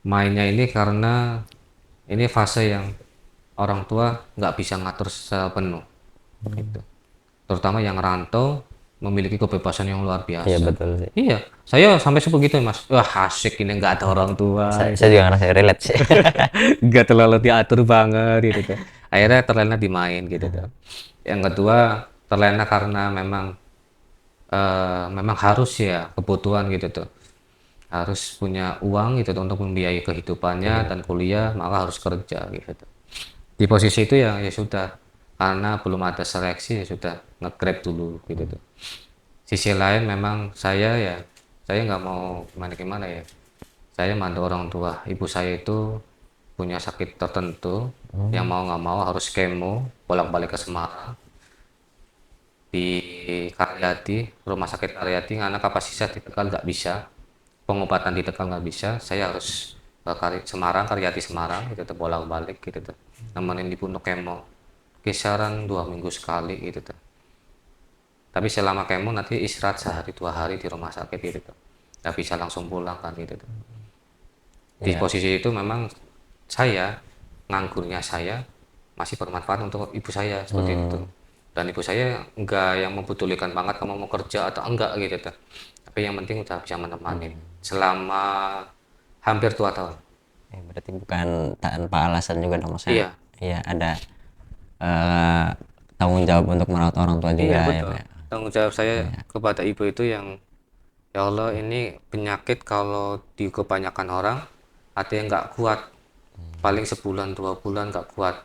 Mainnya ini karena ini fase yang orang tua nggak bisa ngatur sepenuh gitu. Terutama yang rantau memiliki kebebasan yang luar Iya biasa. betul sih. Iya, saya sampai sebegitu Mas. Wah asik ini nggak ada orang tua, Saya juga ngerasa relate sih. nggak terlalu diatur banget gitu tuh. Akhirnya terlena di main gitu tuh. Yang kedua terlena karena memang harus ya kebutuhan gitu tuh, harus punya uang gitu tuh untuk membiayai kehidupannya dan kuliah, maka harus kerja gitu tuh. Di posisi itu ya sudah, karena belum ada seleksi ya sudah nge-Grab dulu gitu tuh. Sisi lain memang saya nggak mau gimana gimana ya, saya mantu orang tua. Ibu saya itu punya sakit tertentu yang mau nggak mau harus kemo bolak-balik ke Semarang, di Karyadi, rumah sakit Karyadi, karena kapasitas di Tegal nggak bisa, pengobatan di Tegal nggak bisa, saya harus ke Semarang, Karyadi Semarang gitu tuh, bolak-balik gitu tuh, nemenin ibu untuk kemo kisaran 2 minggu sekali gitu tuh. Tapi selama kemo nanti istirahat sehari 2 hari di rumah sakit gitu tuh, nggak bisa langsung pulang kan gitu tuh. Di Iya. posisi itu memang saya, nganggurnya saya masih bermanfaat untuk ibu saya seperti itu. Dan ibu saya enggak yang mempedulikan banget kamu mau kerja atau enggak gitu tuh. Tapi yang penting udah bisa menemani selama hampir 2 tahun. Berarti bukan tanpa alasan juga dong, saya. Iya, Iya ada, eh, tanggung jawab untuk merawat orang tua iya juga ya betul. Pak. Tanggung jawab saya kepada ibu itu yang ya Allah, ini penyakit kalau di kebanyakan orang ada yang nggak kuat, paling sebulan 2 bulan nggak kuat.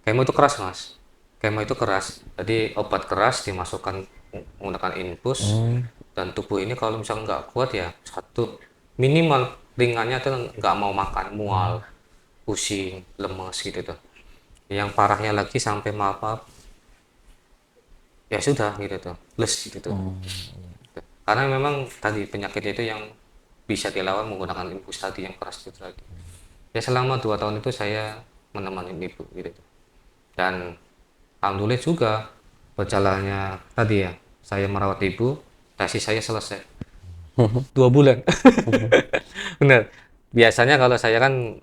Kemo itu keras mas. Kemo itu keras. Jadi obat keras dimasukkan menggunakan infus, dan tubuh ini kalau misalnya nggak kuat ya satu minimal ringannya tuh nggak mau makan, mual, pusing, lemes gitu tuh. Yang parahnya lagi sampai maaf ya sudah gitu tuh, les gitu tuh. Karena memang tadi penyakitnya itu yang bisa dilawan menggunakan infus tadi yang keras itu tadi. Ya selama 2 tahun itu saya menemani ibu gitu tuh. Dan alhamdulillah juga berjalannya tadi ya, saya merawat ibu, tesis saya selesai 2 bulan. Bener. Biasanya kalau saya kan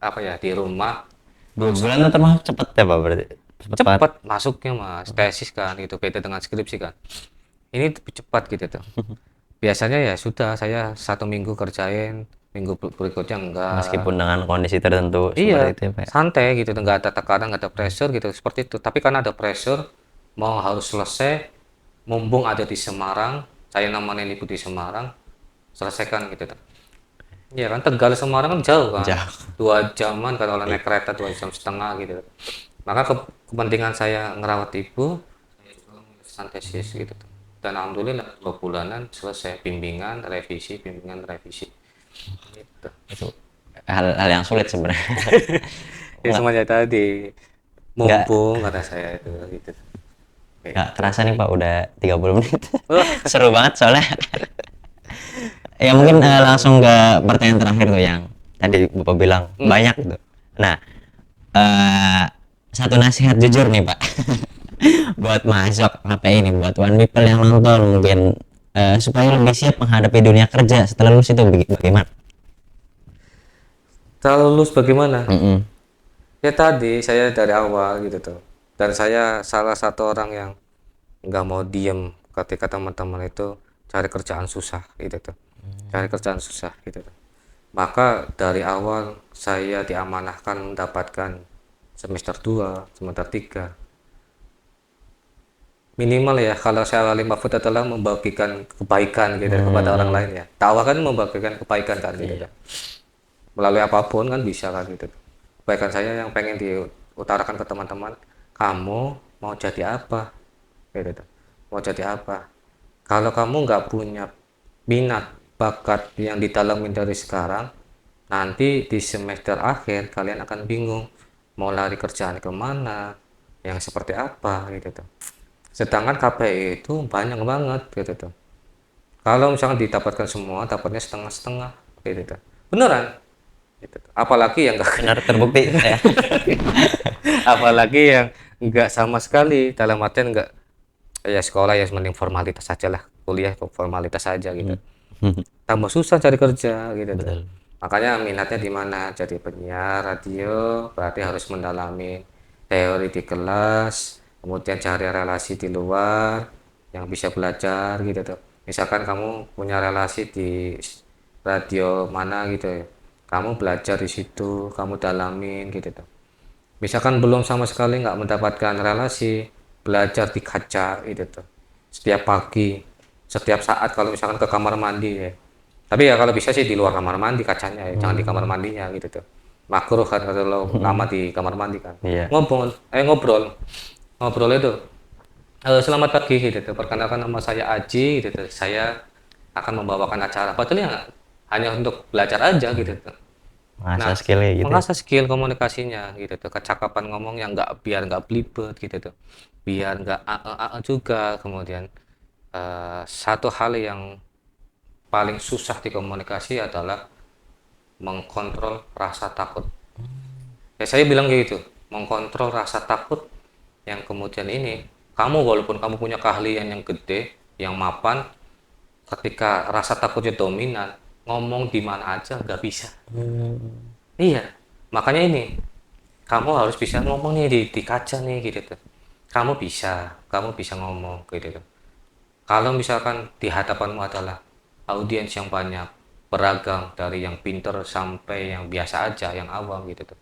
apa ya di rumah 2 bulan itu termasuk cepet ya Pak berarti? Cepet banget. cepat masuknya mas, tesis kan itu beda dengan skripsi kan. Ini lebih cepat gitu tuh. Biasanya ya sudah saya 1 minggu kerjain, minggu berikutnya enggak. Meskipun dengan kondisi tertentu seperti Iya, itu ya Pak ya? santai gitu, nggak ada tekanan, nggak ada pressure gitu, seperti itu. Tapi karena ada pressure, mau harus selesai, mumpung ada di Semarang, saya nemenin ibu di Semarang, selesaikan gitu. Iya kan, Tegal Semarang kan jauh kan, Jauh. 2 jaman kalau naik kereta 2 jam setengah gitu. Maka kepentingan saya ngerawat ibu, saya juga menuliskan tesis gitu. Dan alhamdulillah 2 bulanan selesai bimbingan, revisi. Gitu. Itu hal yang sulit sebenarnya. Ya nggak semuanya tadi. nggak Mumpung kata saya itu gitu. nggak kerasa nih Pak udah 30 menit. Wah, Seru banget soalnya. Ya mungkin langsung ke pertanyaan terakhir tuh yang tadi Bapak bilang banyak gitu. Nah, eh satu nasihat jujur nih Pak buat mahasiswa KPI ini, buat one people yang nonton mungkin supaya lebih siap menghadapi dunia kerja setelah lulus itu bagaimana? kalau lulus bagaimana? Mm-mm. Ya tadi saya dari awal gitu tuh. Dan saya salah satu orang yang nggak mau diem ketika teman-teman itu cari kerjaan susah gitu tuh. Cari kerjaan susah gitu tuh. Maka dari awal saya diamanahkan mendapatkan semester 2, semester 3. Minimal ya kalau saya kali Mahfud adalah membagikan kebaikan gitu kepada orang lain ya. Tawa kan membagikan kebaikan kan gitu kan. Melalui apapun kan bisa kan gitu. Kebaikan saya yang pengen diutarakan ke teman-teman, kamu mau jadi apa? Gitu tuh. Mau jadi apa? Kalau kamu nggak punya minat, bakat yang didalamin dari sekarang, nanti di semester akhir kalian akan bingung mau lari kerjaan kemana, yang seperti apa gitu tuh. Sedangkan KPI itu banyak banget gitu tuh. Kalau misalkan didapatkan semua, dapatnya setengah-setengah gitu tuh. Beneran. Gitu tuh. Apalagi yang nggak Benar terbukti ya. apalagi yang nggak sama sekali dalam artian nggak ya sekolah ya mending formalitas saja lah, kuliah kok formalitas saja gitu. Tambah susah cari kerja gitu tuh. Betul. Makanya minatnya di mana, jadi penyiar radio berarti harus mendalami teori di kelas, kemudian cari relasi di luar yang bisa belajar gitu tuh. Misalkan kamu punya relasi di radio mana gitu ya, kamu belajar di situ, kamu dalamin gitu tuh. Misalkan belum sama sekali nggak mendapatkan relasi, belajar di kaca gitu tuh. Setiap pagi, setiap saat kalau misalkan ke kamar mandi ya. Tapi ya kalau bisa sih di luar kamar mandi kacanya ya, jangan di kamar mandinya gitu tuh. Makruh kan kalau lama di kamar mandi kan. Iya. Ngobrol ngobrol itu. Selamat pagi gitu tuh. Perkenalkan nama saya Aji gitu tuh. Saya akan membawakan acara. Padahal ya hanya untuk belajar aja gitu tuh. Masa Nah, skillnya gitu. mengasah skill komunikasinya gitu tuh, kecakapan ngomong yang nggak biar nggak belibet gitu tuh, biar nggak juga. Kemudian satu hal yang paling susah di komunikasi adalah mengkontrol rasa takut. Ya saya bilang kayak gitu, mengkontrol rasa takut yang kemudian ini, kamu walaupun kamu punya keahlian yang gede, yang mapan, ketika rasa takutnya dominan, ngomong di mana aja nggak bisa. Iya, makanya ini kamu harus bisa ngomong nih di kaca nih gitu tuh. Kamu bisa ngomong gitu tuh. Kalau misalkan di hadapanmu adalah audiens yang banyak, beragam dari yang pinter sampai yang biasa aja, yang awam gitu tuh.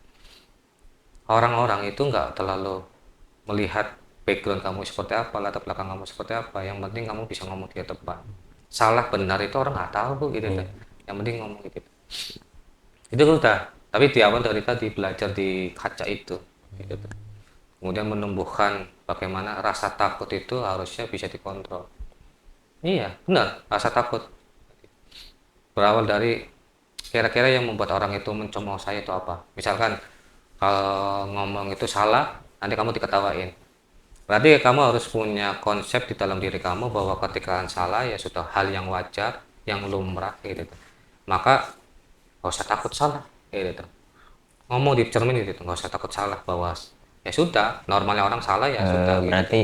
Orang-orang itu nggak terlalu melihat background kamu seperti apa, latar belakang kamu seperti apa. Yang penting kamu bisa ngomong di depan. Salah benar itu orang nggak tahu gitu tuh. Yang penting ngomong gitu. Itu udah. Tapi di awal dari tadi belajar di kaca itu. gitu tuh. Kemudian menumbuhkan bagaimana rasa takut itu harusnya bisa dikontrol. Iya, benar, rasa takut berawal dari kira-kira yang membuat orang itu mencemooh saya itu apa. Misalkan kalau ngomong itu salah, nanti kamu diketawain. Berarti kamu harus punya konsep di dalam diri kamu bahwa ketika salah ya sudah hal yang wajar, yang lumrah gitu. Maka nggak usah takut salah gitu. Ngomong di cermin gitu, nggak usah takut salah, bahwa ya sudah, normalnya orang salah ya sudah gitu. Berarti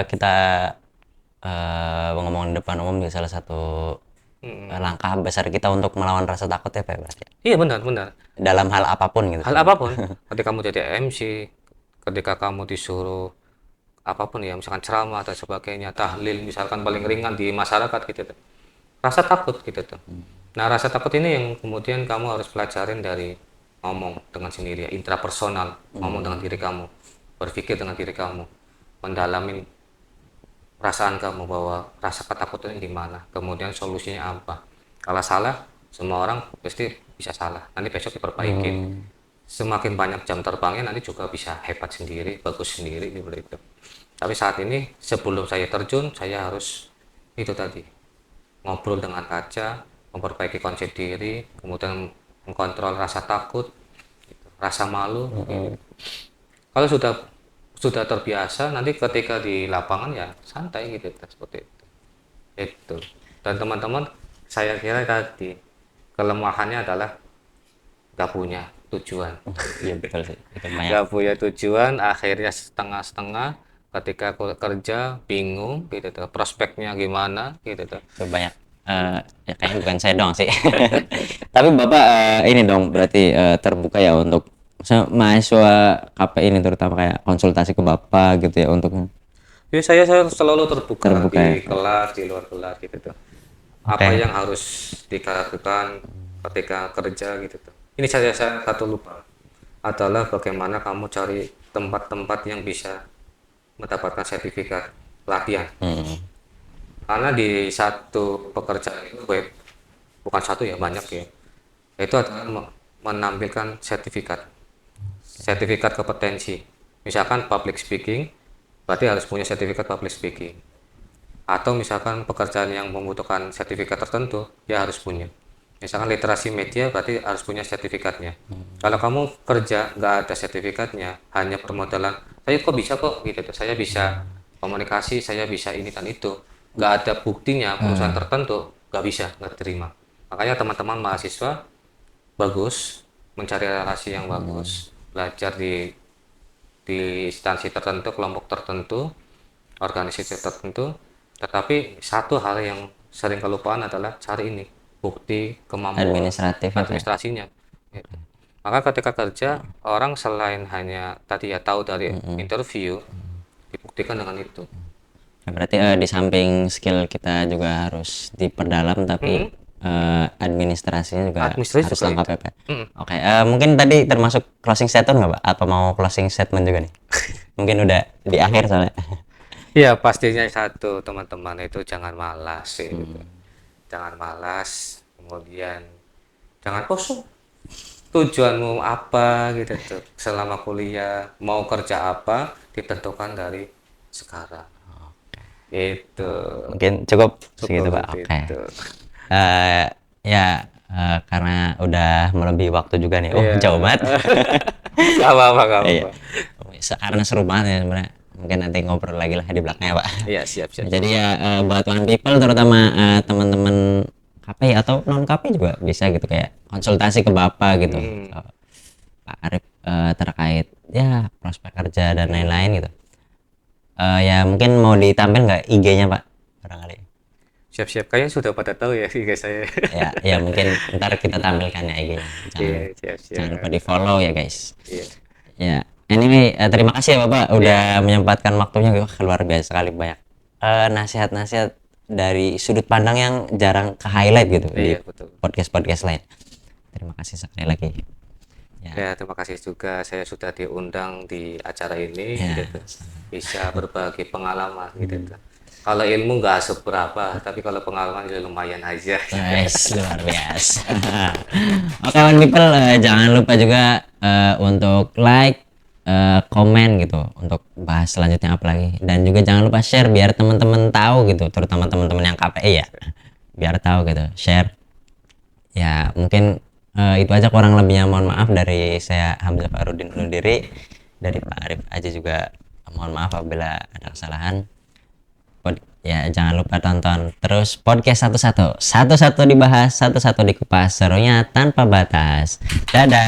kita ngomong di depan umum di salah satu langkah besar kita untuk melawan rasa takut ya Pak ya, berarti Iya, benar, benar. dalam hal apapun gitu. Hal apapun, ketika kamu jadi MC, ketika kamu disuruh apapun ya, misalkan ceramah atau sebagainya, tahlil misalkan paling ringan di masyarakat gitu tuh. Rasa takut gitu tuh. Nah, rasa takut ini yang kemudian kamu harus pelajarin dari ngomong dengan sendiri ya, intrapersonal, ngomong dengan diri kamu, berpikir dengan diri kamu, mendalamin perasaan kamu bahwa rasa ketakutan ini di mana, kemudian solusinya apa. Kalau salah, semua orang pasti bisa salah. Nanti besok diperbaiki. Semakin banyak jam terbangnya nanti juga bisa hebat sendiri, bagus sendiri seperti itu. Tapi saat ini sebelum saya terjun, saya harus itu tadi, ngobrol dengan kaca, memperbaiki konsep diri, kemudian mengkontrol rasa takut, rasa malu. Kalau sudah terbiasa, nanti ketika di lapangan ya santai gitu, seperti itu. Itu. Dan teman-teman, saya kira tadi kelemahannya adalah nggak punya tujuan. Iya betul sih, itu banyak. Nggak punya tujuan, akhirnya setengah-setengah. Ketika kerja bingung gitu tuh, prospeknya gimana gitu tuh. Itu banyak. Ya kayaknya bukan saya doang sih. Tapi Bapak ini dong berarti terbuka ya untuk misalnya mahasiswa KP ini, terutama kayak konsultasi ke Bapak gitu ya untuk Jadi saya selalu terbuka Terbuka di ya. kelas, di luar kelas gitu tuh. Apa yang harus dilakukan ketika kerja gitu tuh. Ini saya satu lupa adalah bagaimana kamu cari tempat-tempat yang bisa mendapatkan sertifikat pelatihan. Karena di satu pekerjaan itu bukan satu ya, banyak ya. Itu adalah menampilkan sertifikat kompetensi. Misalkan public speaking, berarti harus punya sertifikat public speaking. Atau misalkan pekerjaan yang membutuhkan sertifikat tertentu, ya harus punya. Misalkan literasi media, berarti harus punya sertifikatnya. Kalau kamu kerja nggak ada sertifikatnya, hanya permodalan, saya kok bisa kok gitu, saya bisa komunikasi, saya bisa ini dan itu, nggak ada buktinya, perusahaan tertentu nggak bisa, nggak terima. Makanya teman-teman mahasiswa bagus mencari relasi yang bagus, belajar di instansi tertentu, kelompok tertentu, organisasi tertentu. Tetapi satu hal yang sering kelupaan adalah cari ini, bukti kemampuan administratif ya, Pak. administrasinya. Gitu. Maka ketika kerja, orang selain hanya tadi ya tahu dari interview, dibuktikan dengan itu. Ya, berarti di samping skill kita juga harus diperdalam, tapi administrasinya juga Administrasi harus juga lengkap ya Pak. Oke, mungkin tadi termasuk closing statement nggak Pak? Apa mau closing statement juga nih? Mungkin udah di akhir soalnya. Ya pastinya satu, teman-teman itu jangan malas gitu. Jangan malas, kemudian jangan kosong. Tujuanmu apa gitu tuh selama kuliah, mau kerja apa ditentukan dari sekarang. Itu Mungkin cukup segitu Pak. Oke. itu. Ya karena udah melebihi waktu juga nih. Oh, Iya. jauh banget. Gak apa-apa, gak Iya. apa-apa. Karena seru banget ya sebenarnya. Mungkin nanti ngobrol lagi lah di belakangnya Pak. Iya, siap. Jadi ya buat one people, terutama teman-teman KP atau non KP juga bisa gitu, kayak konsultasi ke Bapak gitu, Pak Arif, terkait ya prospek kerja dan lain-lain gitu. Ya mungkin mau ditampil nggak IG-nya Pak barangkali? Siap. Kayaknya sudah pada tahu ya guys saya. Ya mungkin ntar kita tampilkan ya IG-nya. Iya, siap. Jangan lupa di follow ya guys. Iya. Ya, anyway, terima kasih ya Bapak udah menyempatkan waktunya. Wah, luar biasa sekali, banyak nasihat-nasihat dari sudut pandang yang jarang ke highlight gitu Iya, di betul. podcast lain. Terima kasih sekali lagi. Ya, terima kasih juga saya sudah diundang di acara ini Ya. gitu. Bisa berbagi pengalaman gitu. Kalau ilmu nggak seberapa, tapi kalau pengalaman ya lumayan aja. Guys, luar biasa. Oke, one people, jangan lupa juga untuk like, komen gitu untuk bahas selanjutnya apa lagi, dan juga jangan lupa share biar teman-teman tahu gitu, terutama teman-teman yang KPI ya, biar tahu gitu, share ya. Mungkin itu aja, kurang lebihnya mohon maaf. Dari saya Hamzah Farudin undur diri, dari Pak Arif aja juga mohon maaf apabila ada kesalahan. Ya jangan lupa tonton terus podcast satu-satu dibahas, satu-satu dikupas, serunya tanpa batas. Dadah.